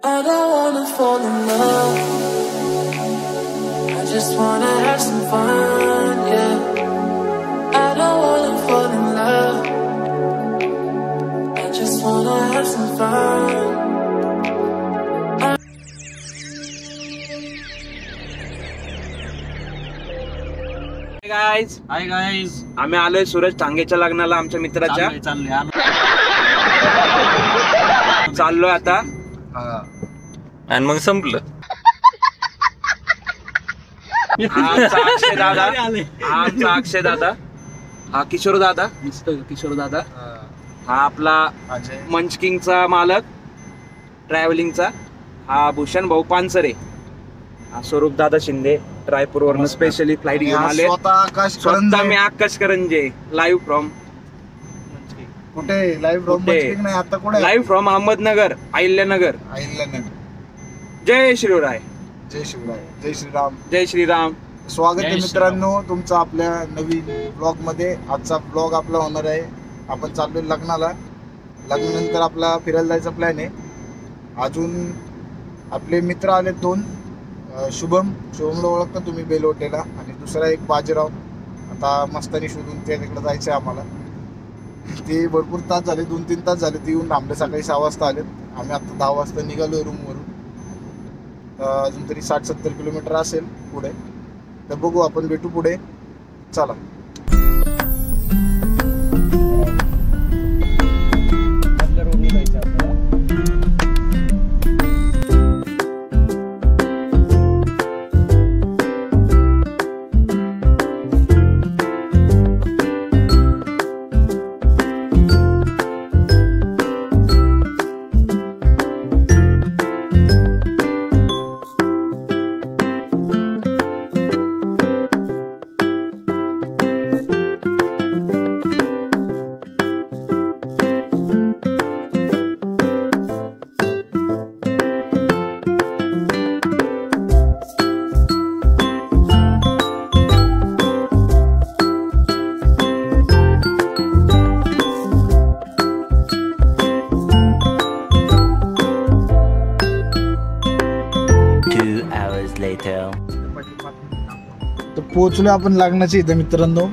I don't wanna fall in love. I just wanna have some fun, yeah. I don't wanna fall in love. I just wanna have some fun. Hi guys, आम्ही आलोय सूरज टांगेच्या लग्नाला आमच्या मित्राच्या. चाललोय आता आणि मग संपलं. अक्षय दादा, आमचा अक्षय दादा, हा किशोर दादा, किशोर दादा, हा आपला मंचकिंगचा मालक ट्रॅव्हलिंगचा, हा भूषण भाऊ पानसरे, हा स्वरूप दादा शिंदे रायपूर वरून स्पेशली फ्लाईट घेऊन आले. स्वतः मी आकाश करंजे, लाईव्ह फ्रॉम कुठे? Live from Ahmednagar, Ahilyanagar. जय शिवराय, जय शिवराय, जय श्रीराम, जय श्रीराम. स्वागत आहे मित्रांनो तुमचं आपल्या नवीन ब्लॉग मध्ये. आजचा ब्लॉग आपला होणार आहे, आपण चाललोय लग्नाला. लग्नानंतर आपला फिरायला जायचा प्लॅन आहे. अजून आपले मित्र आले दोन, शुभमला ओळखता तुम्ही बेलवटेला, आणि दुसरा एक बाजीराव. आता मस्तानी शोधून ते तिकडे जायचं आहे आम्हाला. ते भरपूर तास झाले, 2-3 तास झाले ते येऊन थांबले. सकाळी 6 वाजता आलेत, आम्ही आता 10 वाजता निघालो रूमवरून. अजून तरी 60-70 किलोमीटर असेल पुढे, तर बघू आपण, भेटू पुढे. चला. तर पोहोचलो आपण लग्नाच्या इथे मित्रांनो,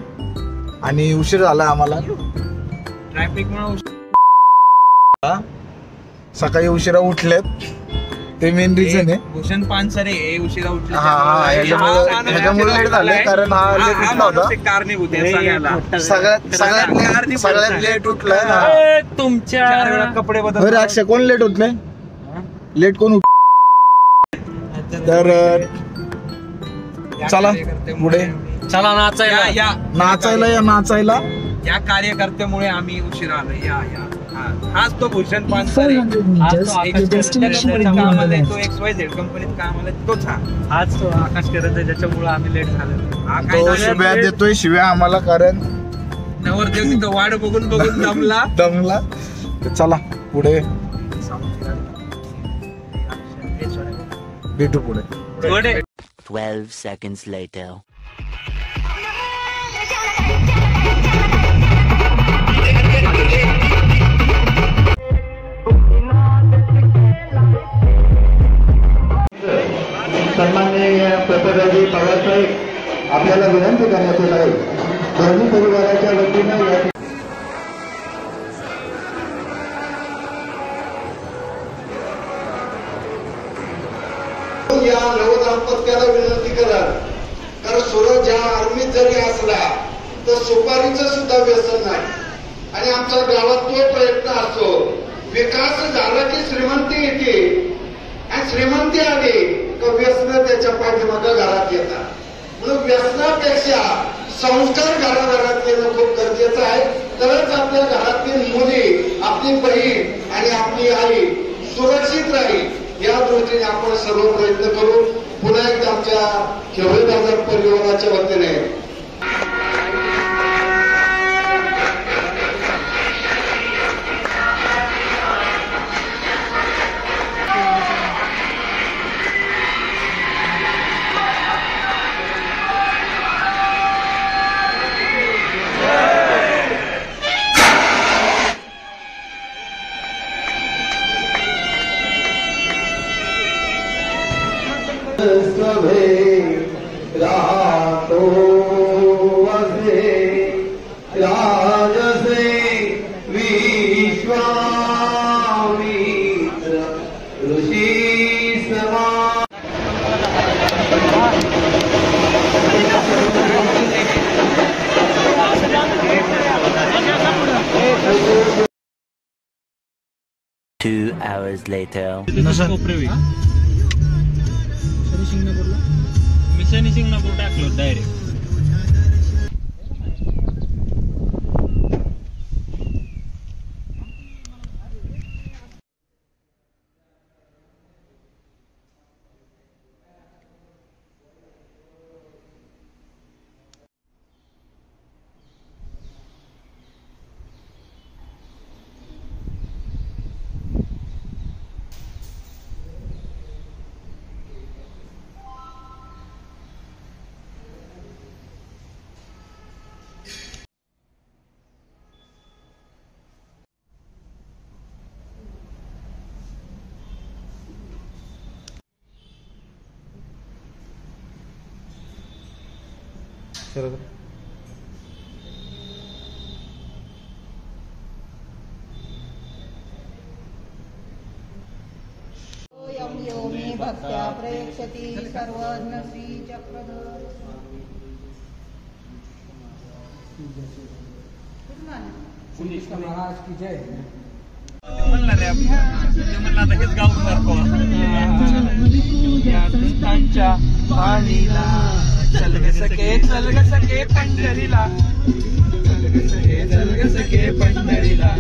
आणि उशीर झाला आम्हाला. ट्रॅफिक सकाळी उशिरा उठलेत, ते मेन रिझन आहे. भूषण पानसरे हे उशिरा उठले, ह्याच्यामुळे लेट झाले, कारण हा लेट उठला होता. सगळ्यात लेट उठलाय तुमच्या कपडे बदल. अक्षय कोण लेट होत नाही? लेट कोण उठ? तर चला पुढे, चला नाचायला नाचायला. या कार्यकर्त्यामुळे आम्ही उशिरा आलो. या हाच तो भूषण पानसरे, कामाला येतो XYZ कंपनीत कामाला, तोच हाच तो आकाश करंजे, ज्याच्यामुळे आम्ही लेट झालो. शिव्या देतोय, शिव्या आम्हाला, कारण नवरदेव तिथं वाट बघून दमला. चला पुढे, भेटू पुढे. 12 seconds later. सन्माननीय प्रसादाजी पवारसाहेब, आपल्याला विनंती करण्यात येत आहे, दोन्ही परिवाराच्या वतीनं या नवदाम्पत्याला विनंती करा, कारण सूरज ज्या आर्मीत जरी असला तर सुपारीचं सुद्धा व्यसन नाही. आणि आमच्या गावात तो प्रयत्न असतो, विकास झाला की श्रीमंती येते, आणि श्रीमंती आली तर व्यसन त्याच्या पाठीमागं घरात येतात. म्हणून व्यसनापेक्षा संस्कार घराघरात येणं खूप गरजेचं आहे. तरच आपल्या घरातील मुली, आपली बहीण आणि आपली आई सुरक्षित राहील. या दृष्टीने आपण सर्व प्रयत्न करू. पुन्हा एकदा आमच्या खेवळे बाजार परिवाराच्या वतीने राहतो वसे राजसे विश्वामित्र ऋषी समा 2 hours later. मिशन सिंगनापूर टाकलो डायरेक्ट. यो मे भक्त्या प्रयच्छति सर्वज्ञश्री चक्रधर. महाराज की जय. चल ग सके पंढरीला, चल ग सके पंढरीला.